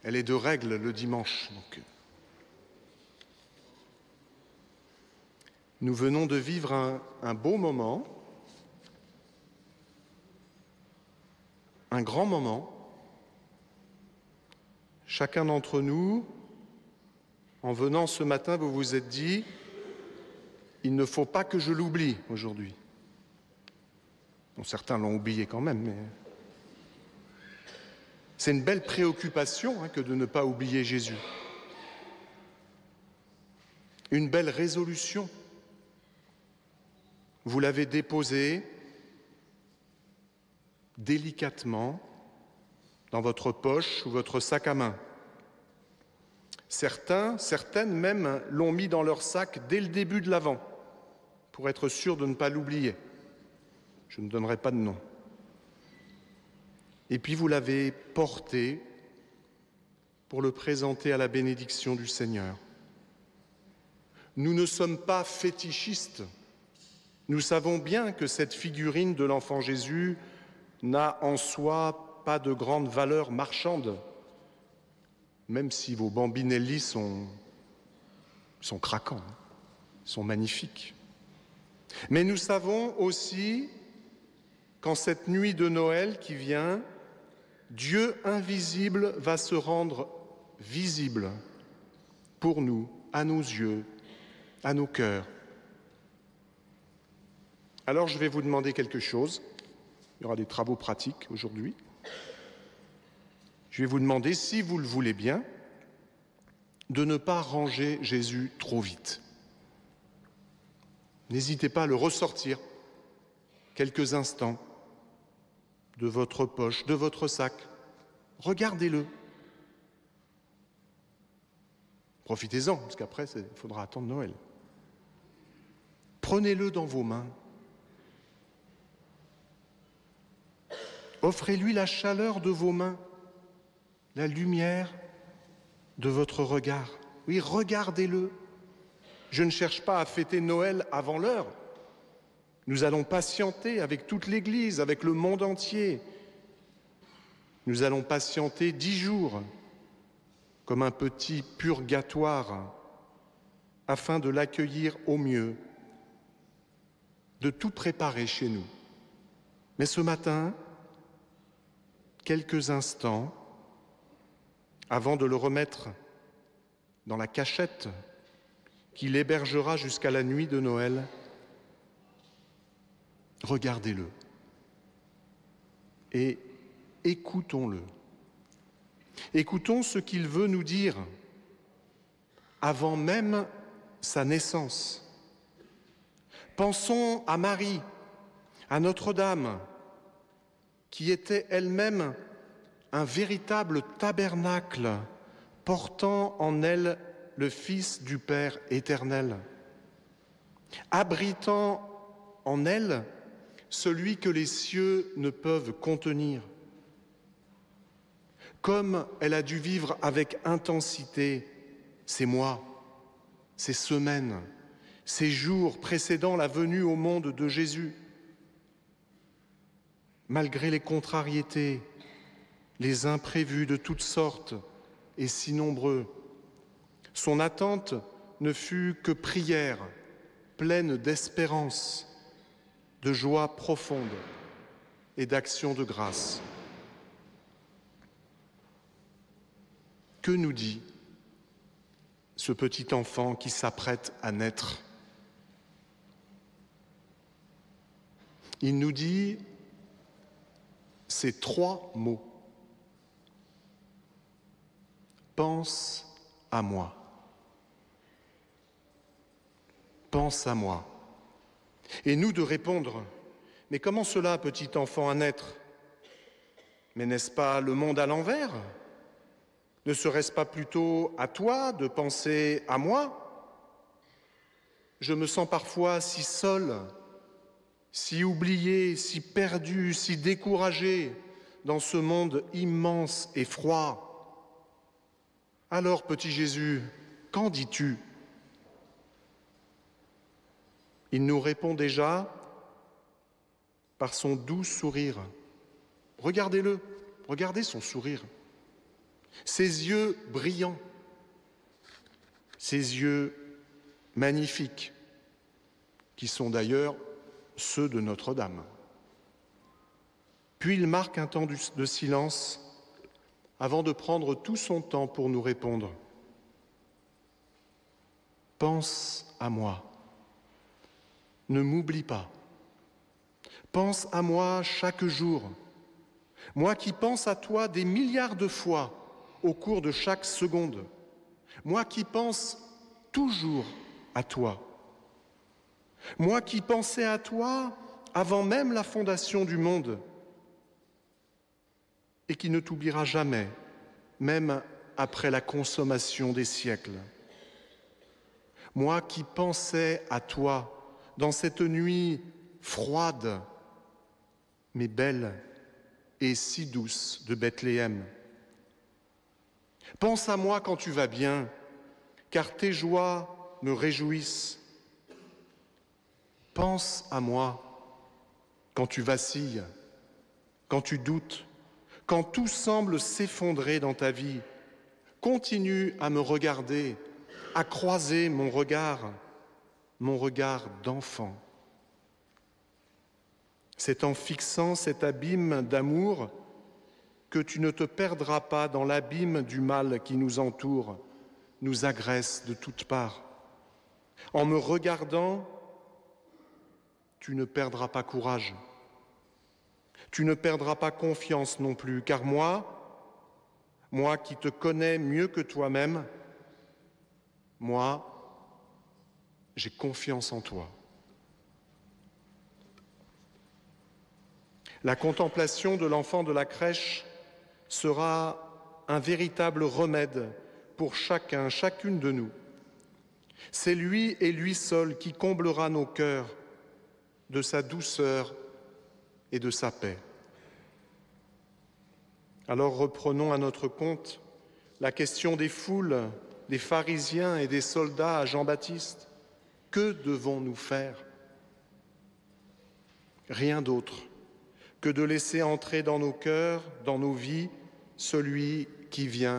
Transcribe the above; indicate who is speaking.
Speaker 1: Elle est de règle le dimanche. Donc, nous venons de vivre un beau moment, un grand moment. Chacun d'entre nous, en venant ce matin, vous vous êtes dit « il ne faut pas que je l'oublie aujourd'hui ». Bon, certains l'ont oublié quand même, mais c'est une belle préoccupation que de ne pas oublier Jésus. Une belle résolution. Vous l'avez déposée délicatement dans votre poche ou votre sac à main. Certaines même l'ont mis dans leur sac dès le début de l'Avent pour être sûr de ne pas l'oublier. Je ne donnerai pas de nom. Et puis vous l'avez porté pour le présenter à la bénédiction du Seigneur. Nous ne sommes pas fétichistes. Nous savons bien que cette figurine de l'enfant Jésus n'a en soi pas de grande valeur marchande, même si vos bambinelli sont craquants, sont magnifiques. Mais nous savons aussi qu'en cette nuit de Noël qui vient, Dieu invisible va se rendre visible pour nous, à nos yeux, à nos cœurs. Alors je vais vous demander quelque chose. Il y aura des travaux pratiques aujourd'hui. Je vais vous demander, si vous le voulez bien, de ne pas ranger Jésus trop vite. N'hésitez pas à le ressortir quelques instants de votre poche, de votre sac. Regardez-le. Profitez-en, parce qu'après, il faudra attendre Noël. Prenez-le dans vos mains. Offrez-lui la chaleur de vos mains, la lumière de votre regard. Oui, regardez-le. Je ne cherche pas à fêter Noël avant l'heure. Nous allons patienter avec toute l'Église, avec le monde entier. Nous allons patienter 10 jours, comme un petit purgatoire, afin de l'accueillir au mieux, de tout préparer chez nous. Mais ce matin, quelques instants, avant de le remettre dans la cachette qui l'hébergera jusqu'à la nuit de Noël, regardez-le et écoutons-le. Écoutons ce qu'il veut nous dire avant même sa naissance. Pensons à Marie, à Notre-Dame, qui était elle-même un véritable tabernacle portant en elle le Fils du Père éternel, abritant en elle celui que les cieux ne peuvent contenir. Comme elle a dû vivre avec intensité ces mois, ces semaines, ces jours précédant la venue au monde de Jésus, malgré les contrariétés, les imprévus de toutes sortes et si nombreux, son attente ne fut que prière, pleine d'espérance, de joie profonde et d'action de grâce. Que nous dit ce petit enfant qui s'apprête à naître? Il nous dit ces 3 mots. Pense à moi. Pense à moi. Et nous de répondre, mais comment cela, petit enfant, à naître? Mais n'est-ce pas le monde à l'envers? Ne serait-ce pas plutôt à toi de penser à moi? Je me sens parfois si seul, si oublié, si perdu, si découragé dans ce monde immense et froid. Alors, petit Jésus, qu'en dis-tu? Il nous répond déjà par son doux sourire. Regardez-le, regardez son sourire. ses yeux brillants, ses yeux magnifiques, qui sont d'ailleurs ceux de Notre-Dame. Puis il marque un temps de silence avant de prendre tout son temps pour nous répondre. Pense à moi, ne m'oublie pas. Pense à moi chaque jour, moi qui pense à toi des milliards de fois au cours de chaque seconde, moi qui pense toujours à toi, moi qui pensais à toi avant même la fondation du monde et qui ne t'oubliera jamais, même après la consommation des siècles. Moi qui pensais à toi dans cette nuit froide, mais belle et si douce de Bethléem. Pense à moi quand tu vas bien, car tes joies me réjouissent. Pense à moi quand tu vacilles, quand tu doutes, quand tout semble s'effondrer dans ta vie. Continue à me regarder, à croiser mon regard d'enfant. C'est en fixant cet abîme d'amour que tu ne te perdras pas dans l'abîme du mal qui nous entoure, nous agresse de toutes parts. En me regardant, tu ne perdras pas courage. Tu ne perdras pas confiance non plus, car moi qui te connais mieux que toi-même, moi, j'ai confiance en toi. La contemplation de l'enfant de la crèche sera un véritable remède pour chacun, chacune de nous. C'est lui et lui seul qui comblera nos cœurs de sa douceur et de sa paix. Alors reprenons à notre compte la question des foules, des pharisiens et des soldats à Jean-Baptiste. Que devons-nous faire? Rien d'autre que de laisser entrer dans nos cœurs, dans nos vies, celui qui vient